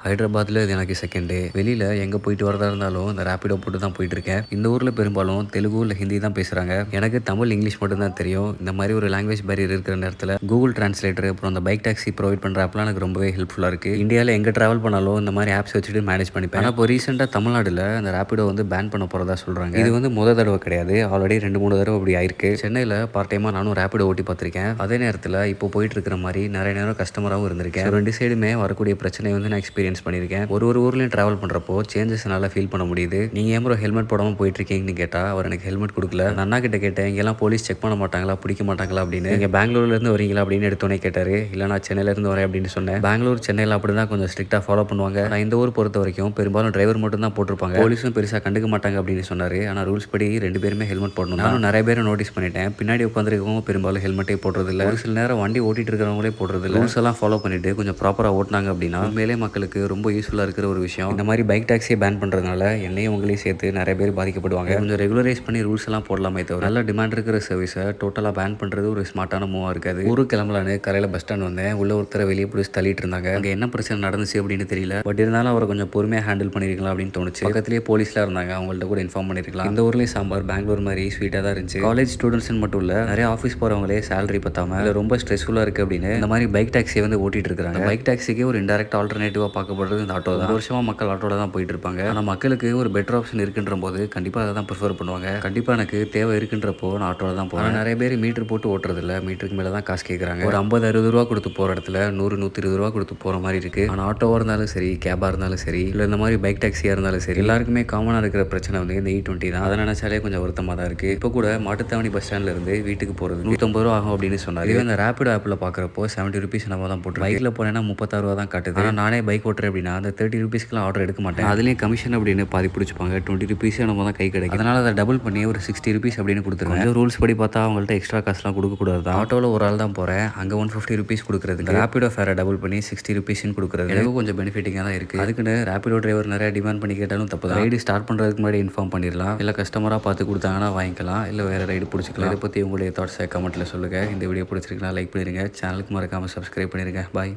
ஹைதராபாத்தில் இது எனக்கு செகண்ட் டே. வெளியில் எங்கே போயிட்டு வரதா இருந்தாலும் இந்த ரேப்பிடோ போட்டு தான் போயிட்டுருக்கேன். இந்த ஊரில் பெரும்பாலும் தெலுங்கு இல்லை ஹிந்தி தான் பேசுகிறாங்க. எனக்கு தமிழ் இங்கிலீஷ் மட்டும்தான் தெரியும். இந்த மாதிரி ஒரு லாங்குவேஜ் பேரியர் இருக்கிற நேரத்தில் கூகுள் டிரான்ஸ்லேட்டர் அப்புறம் அந்த பைக் டாக்ஸி ப்ரொவைட் பண்ணுற ஆப்லாம் எனக்கு ரொம்பவே ஹெல்ப்ஃபுல்லாக இருக்குது. இந்தியாவில் எங்கே ட்ராவல் பண்ணாலும் இந்த மாதிரி ஆப்ஸ் வச்சுட்டு மேனேஜ் பண்ணிப்பேன். ஆனால் இப்போ ரீசெண்டாக தமிழ்நாட்டில் அந்த ரேப்பிடோ வந்து பேன் பண்ண போகிறதா சொல்கிறாங்க. இது வந்து முதல் தடவை கிடையாது, ஆல்ரெடி 2-3 தடவை அப்படி ஆயிருக்கு. சென்னையில் பார்ட் டைமாக நானும் ரேப்பிடோ ஓட்டி பார்த்துருக்கேன். அதே நேரத்தில் இப்போ போயிட்டு இருக்கிற மாதிரி நிறைய நேரம் கஸ்டமராகவும் இருந்திருக்கேன். ரெண்டு சைடுமே வரக்கூடிய பிரச்சனை வந்து நான் எக்ஸ்பீரியன்ஸ் பண்ணியிருக்கேன். ஒரு ஊர்லையும் ட்ராவல் பண்ணுறப்போ சேஞ்சஸ் நல்லா ஃபீல் பண்ண முடியுது. நீங்கள் ஏன் ப்ரோ ஹெல்மெட் போடாமல் போயிட்டுருக்கீங்கன்னு கேட்டால் அவர் எனக்கு ஹெல்மெட் கொடுக்கல. நான் அண்ணா கிட்ட கேட்டேன், இங்கெல்லாம் போலீஸ் செக் பண்ண மாட்டாங்களா, பிடிக்க மாட்டாங்களா அப்படின்னு. நீங்கள் பெங்களூர்லேருந்து வரீங்களா அப்படின்னு எடுத்தோன்னே கேட்டார். இல்லை நான் சென்னையிலேருந்து வரேன் அப்படின்னு சொன்னேன். பெங்களூர் சென்னையில் அப்படி தான் கொஞ்சம் ஸ்ட்ரிக்டாக ஃபாலோ பண்ணுவாங்க. நான் இந்த ஊர் பொறுத்த வரைக்கும் பெரும்பாலும் டிரைவர் மட்டும் தான் போட்டிருப்பாங்க, போலீஸும் பெருசாக கண்டுக்க மாட்டாங்க அப்படின்னு சொன்னார். ஆனால் ரூல்ஸ் படி 2 பேருமே ஹெல்மெட் போடணும். நானும் நிறைய பேரை நோட்டீஸ் பண்ணிட்டேன், பின்னாடி உட்காந்துருக்கவங்க பெரும்பாலும் ஹெல்மெட்டே போடுறதில்ல. ஒரு சில நேரம் வண்டி ஓட்டிட்டு இருக்கிறவங்களே போடுறதில்ல. ரூல்ஸ் எல்லாம் ஃபாலோ பண்ணிட்டு கொஞ்சம் ப்ராப்பராக ஓட்டினாங்க அப்படின்னா உண்மையிலே மக்களுக்கு ரொம்ப யூஸ்ஃபுல்லாக இருக்கிற ஒரு விஷயம். இந்த மாதிரி பைக் டாக்ஸியை பேன் பண்ணுறதுனால என்னையும் உங்களையும் சேர்த்து நிறைய பேர் பாதிக்கப்படுவாங்க. கொஞ்சம் ரெகுலரைஸ் பண்ணி ரூல்ஸ் எல்லாம் போடலாமே தவிர நல்ல டிமாண்ட் இருக்கிற சர்வீஸை டோட்டலாக பேன் பண்ணுறது ஒரு ஸ்மார்ட்டான மூவாக இருக்காது. ஊருக்கு கிளம்பலான்னு கரையில் பஸ் ஸ்டாண்ட் வந்தேன். உள்ள ஒருத்தரை வெளியே பிடிச்சி தள்ளிட்டு இருந்தாங்க. அங்கே என்ன பிரச்சனை நடந்துச்சு அப்படின்னு தெரியல. பட் இருந்தாலும் அவரை கொஞ்சம் பொறுமையாக ஹேண்டில் பண்ணிருக்கலாம் அப்படின்னு தோணுச்சு. பக்கத்துலேயே போலீஸ்லாம் இருந்தாங்க, அவங்கள்ட்ட கூட இன்ஃபார்ம் பண்ணிருக்கலாம். இந்த ஊர்லேயும் சாம்பார் பெங்களூர் மாதிரி ஸ்வீட்டாக தான் இருந்துச்சு. காலேஜ் ஸ்டூடெண்ட்ஸ் மட்டும் இல்லை, நிறைய ஆஃபீஸ் போகிறவங்களே சேலரி பத்தாம ரொம்ப ஸ்ட்ரெஸ்ஃபுல்லாக இருக்குது அப்படின்னு இந்த மாதிரி பைக் டாக்ஸியை வந்து ஓட்டிட்டு இருக்காங்க. பைக் டாக்ஸிக்கு ஒரு இன்டெரக்ட் ஆல்டர்னேட்டிவாக பார்க்கப்படுறது இந்த ஆட்டோ தான். வருஷமாக மக்கள் ஆட்டோவில் தான் போயிட்டு இருப்பாங்க. ஆனால் மக்களுக்கு ஒரு பெட்டர் ஆப்ஷன் இருக்குன்ற போது கண்டிப்பாக அதை தான் ப்ரிஃபர் பண்ணுவாங்க. கண்டிப்பாக எனக்கு தேவை இருக்குன்றப்போ நான் ஆட்டோவில் தான் போகிறேன். நிறைய பேர் மீட்டர் போட்டு ஓட்டுறதில்ல, மீட்டருக்கு மேலே தான் காசு கேட்குறாங்க. ஒரு 50-60 ரூபா கொடுத்து போகிற இடத்துல 100-120 ரூபா கொடுத்து போகிற மாதிரி இருக்குது. ஆனால் ஆட்டோவாக இருந்தாலும் சரி, கேபாக இருந்தாலும் சரி, இல்லை இந்த மாதிரி பைக் டாக்ஸியாக இருந்தாலும் சரி, எல்லாருக்குமே காமனாக இருக்கிற பிரச்சனை வந்து இந்த E20 தான். அதை நினச்சாலே கொஞ்சம் வருத்தமாக தான் இருக்குது. இப்போ கூட மாட்டுத்தாவணி பஸ் ஸ்டாண்டில் இருந்து வீட்டுக்கு போகிறது 150 ரூபா ஆகும் அப்படின்னு சொன்னார். இதே இந்த ரேப்பிடோ ஆப்பில் பார்க்குறப்போ 70 ருபீஸ் நம்ம தான் போட்டு, பைக்கில் போனேன்னா 36 ரூபா தான் காட்டுது. ஆனால் நானே பைக் ஓட்டுறேன் அப்படின்னா அந்த 30 ருபீஸ்க்குலாம் ஆர்டர் எடுக்க மாட்டேன். அதுலேயும் கமிஷன் அப்படின்னு பாதி பிடிச்சிப்பாங்க. 20 ருபீஸே நம்ம தான் கை கிடைக்கும். அதனால் அதை டபுள் பண்ணி ஒரு 60 ருபீஸ் அப்படின்னு கொடுத்துருவேன். ரூல்ஸ் படி பார்த்தா அவங்கள்ட்ட எக்ஸ்ட்ரா காசுலாம் கொடுக்கக்கூடாது தான். ஆட்டோவில் ஒரு ஆள் தான் போகிறேன், அங்கே 150 ருபீஸ் கொடுக்குறதுக்கு ரேப்பிடோ ஃபேரை டபுள் பண்ணி 60 ருபீஸ்ன்னு கொடுக்குறது எனக்கு கொஞ்சம் பெனிஃபிட்டிங்காக தான் இருக்குது. அதுக்குன்னு ரேப்பிடோ டிரைவர் நிறைய டிமாண்ட் பண்ணி கேட்டாலும் தப்பு தான். ரைடு ஸ்டார்ட் பண்ணுறதுக்கு முன்னாடி இன்ஃபார்ம் பண்ணிடலாம், இல்லை கஸ்டமராக பார்த்து கொடுத்தாங்கன்னா வாங்கிக்கலாம், இல்லை வேறு ரைடு பிடிச்சிக்கலாம். இதை பற்றி உங்களுடைய தாட்ஸை கமெண்ட்டில் சொல்லுங்கள். இந்த வீடியோ பிடிச்சிருக்கலாம் லைக் பண்ணிடுங்க, சேனலுக்கு மறக்காமல் சப்ஸ்கிரைப் பண்ணிடுங்க. பாய்.